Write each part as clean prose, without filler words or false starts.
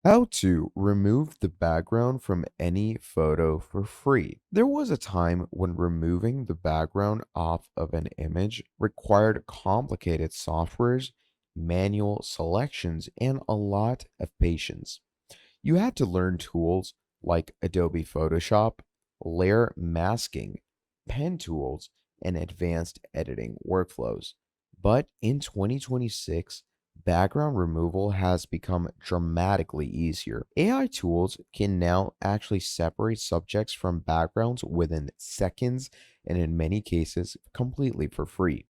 How to remove the background from any photo for free. There was a time when removing the background off of an image required complicated softwares, manual selections, and a lot of patience. You had to learn tools like Adobe Photoshop, layer masking, pen tools, and advanced editing workflows. But in 2026, background removal has become dramatically easier. AI tools can now actually separate subjects from backgrounds within seconds and in many cases completely for free.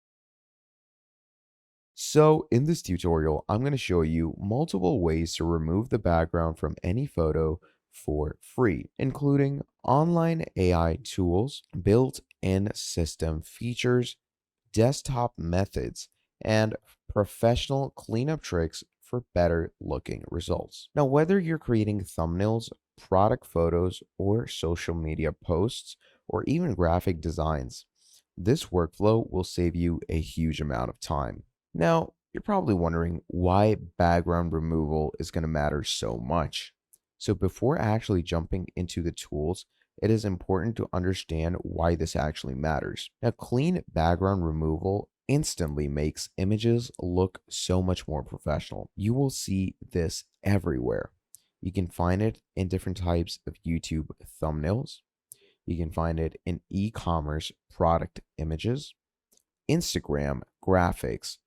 So in this tutorial, I'm going to show you multiple ways to remove the background from any photo for free, including online AI tools, built-in system features, desktop methods, and professional cleanup tricks for better looking results. Now, whether you're creating thumbnails, product photos, or social media posts, or even graphic designs, this workflow will save you a huge amount of time. Now, you're probably wondering why background removal is going to matter so much. So, before actually jumping into the tools, it is important to understand why this actually matters. Now, clean background removal instantly makes images look so much more professional. You will see this everywhere. You can find it in different types of YouTube thumbnails. You can find it in e commerce product images, Instagram graphics,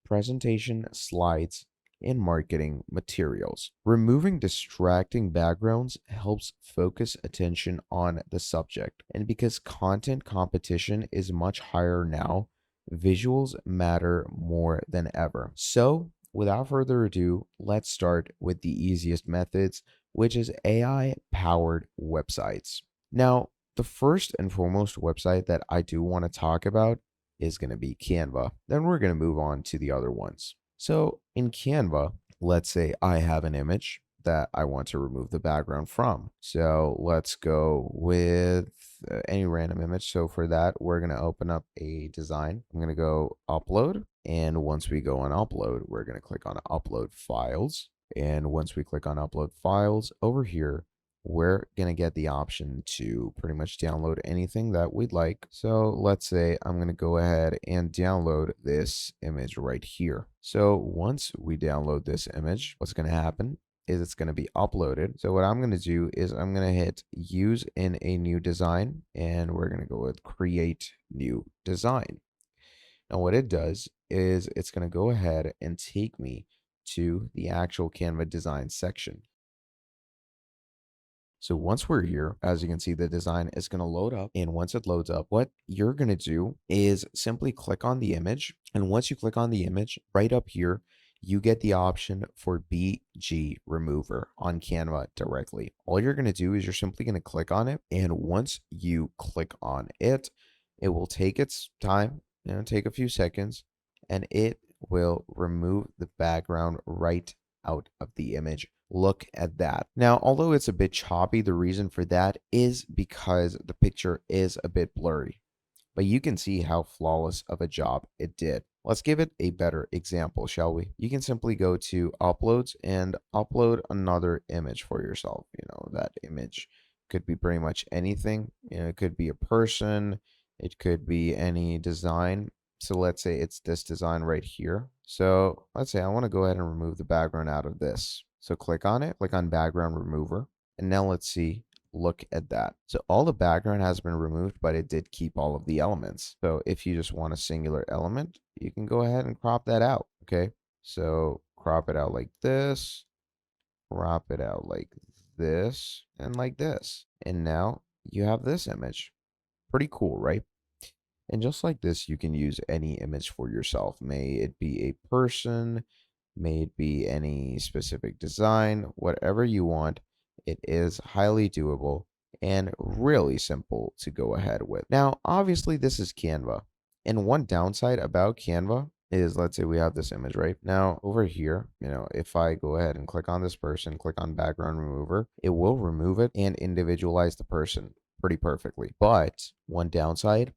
presentation slides, and marketing materials. Removing distracting backgrounds helps focus attention on the subject. And because content competition is much higher now, visuals matter more than ever. So, without further ado, let's start with the easiest methods, which is AI powered websites. Now, the first and foremost website that I do want to talk about is going to be Canva. Then we're going to move on to the other ones. So in Canva, let's say I have an image that I want to remove the background from. So let's go with any random image. So for that, we're going to open up a design. I'm going to go upload. And once we go on upload, we're going to click on upload files. And once we click on upload files over here, we're going to get the option to pretty much download anything that we'd like. So let's say I'm going to go ahead and download this image right here. So once we download this image, what's going to happen is it's going to be uploaded. So what I'm going to do is I'm going to hit use in a new design, and we're going to go with create new design. Now what it does is it's going to go ahead and take me to the actual Canva design section. So once we're here, as you can see, the design is going to load up. And once it loads up, what you're going to do is simply click on the image. And once you click on the image, right up here, you get the option for BG remover on Canva directly. All you're going to do is you're simply going to click on it. And once you click on it, it will take its time, take a few seconds, and it will remove the background right out of the image. Look at that. Now, although it's a bit choppy, the reason for that is because the picture is a bit blurry, but you can see how flawless of a job it did. Let's give it a better example, shall we? You can simply go to uploads and upload another image for yourself. That image could be pretty much anything. It could be a person, it could be any design. So let's say it's this design right here. So let's say I want to go ahead and remove the background out of this. So click on it, click on background remover. And now let's see, look at that. So all the background has been removed, but it did keep all of the elements. So if you just want a singular element, you can go ahead and crop that out. Okay. So crop it out like this, crop it out like this, and like this. And now you have this image. Pretty cool, right? And just like this, you can use any image for yourself. May it be a person, may it be any specific design, whatever you want. It is highly doable and really simple to go ahead with. Now, obviously, this is Canva. And one downside about Canva is, let's say we have this image right now over here. If I go ahead and click on this person, click on background remover, it will remove it and individualize the person pretty perfectly. But one downside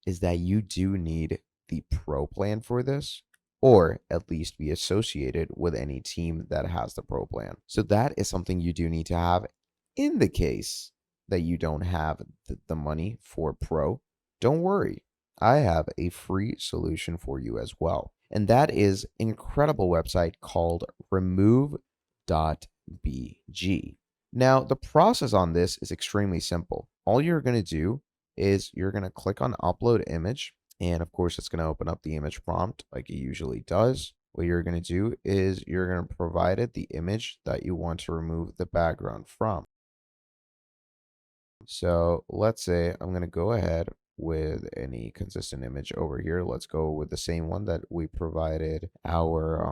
is that you do need the pro plan for this. or at least be associated with any team that has the pro plan. So that is something you do need to have in the case that you don't have the money for pro. Don't worry. I have a free solution for you as well. And that is an incredible website called Remove.bg. Now, the process on this is extremely simple. All you're going to do is you're going to click on upload image. And of course, it's going to open up the image prompt like it usually does. What you're going to do is you're going to provide it the image that you want to remove the background from. So let's say I'm going to go ahead with any consistent image over here. Let's go with the same one that we provided our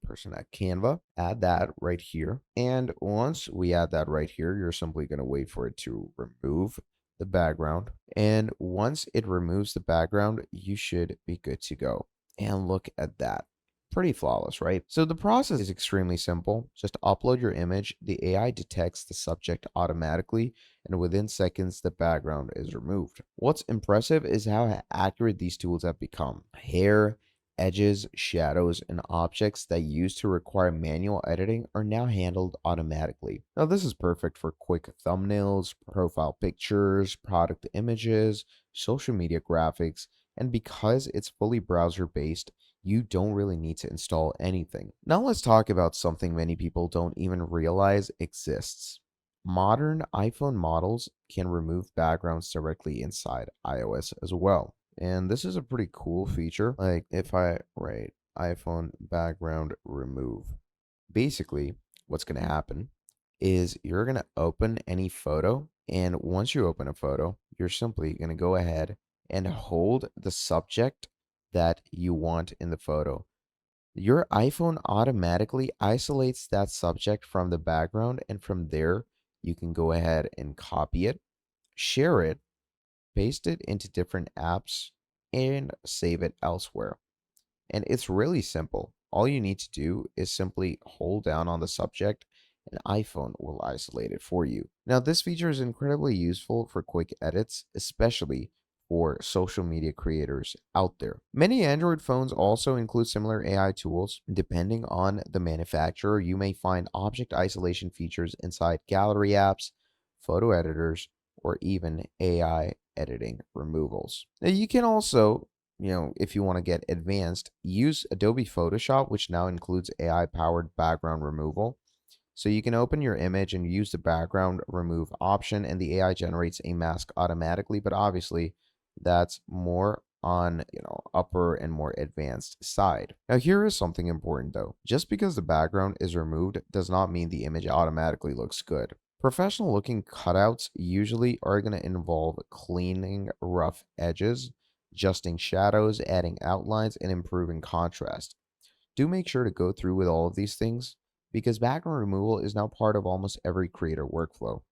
person at Canva. Add that right here. And once we add that right here, you're simply going to wait for it to remove the background. And once it removes the background, you should be good to go. And look at that. Pretty flawless, right? So the process is extremely simple. Just upload your image. The AI detects the subject automatically, and within seconds, the background is removed. What's impressive is how accurate these tools have become. Hair, edges, shadows, and objects that used to require manual editing are now handled automatically. Now, this is perfect for quick thumbnails, profile pictures, product images, social media graphics, and because it's fully browser based, you don't really need to install anything. Now let's talk about something many people don't even realize exists. Modern iPhone models can remove backgrounds directly inside iOS as well. And this is a pretty cool feature. Like if I write iPhone background remove, basically what's going to happen is you're going to open any photo. And once you open a photo, you're simply going to go ahead and hold the subject that you want in the photo. Your iPhone automatically isolates that subject from the background, and from there, you can go ahead and copy it, share it, paste it into different apps, and save it elsewhere. And it's really simple. All you need to do is simply hold down on the subject and iPhone will isolate it for you. Now, this feature is incredibly useful for quick edits, especially for social media creators out there. Many Android phones also include similar AI tools. Depending on the manufacturer, you may find object isolation features inside gallery apps, photo editors, or even AI editing removals. Now, you can also if you want to get advanced, use Adobe Photoshop, which now includes AI powered background removal. So you can open your image and use the background remove option, and the AI generates a mask automatically. But obviously, that's more on upper and more advanced side. Now here is something important though. Just because the background is removed does not mean the image automatically looks good. Professional looking cutouts usually are going to involve cleaning rough edges, adjusting shadows, adding outlines, and improving contrast. Do make sure to go through with all of these things because background removal is now part of almost every creator workflow.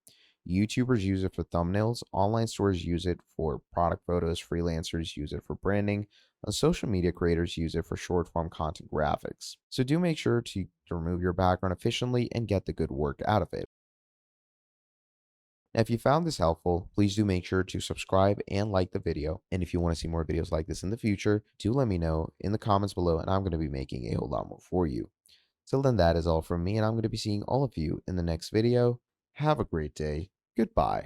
YouTubers use it for thumbnails, online stores use it for product photos, freelancers use it for branding, and social media creators use it for short form content graphics. So do make sure to remove your background efficiently and get the good work out of it. Now, if you found this helpful, please do make sure to subscribe and like the video. And if you want to see more videos like this in the future, do let me know in the comments below, and I'm going to be making a whole lot more for you. Till then, that is all from me, and I'm going to be seeing all of you in the next video. Have a great day. Goodbye.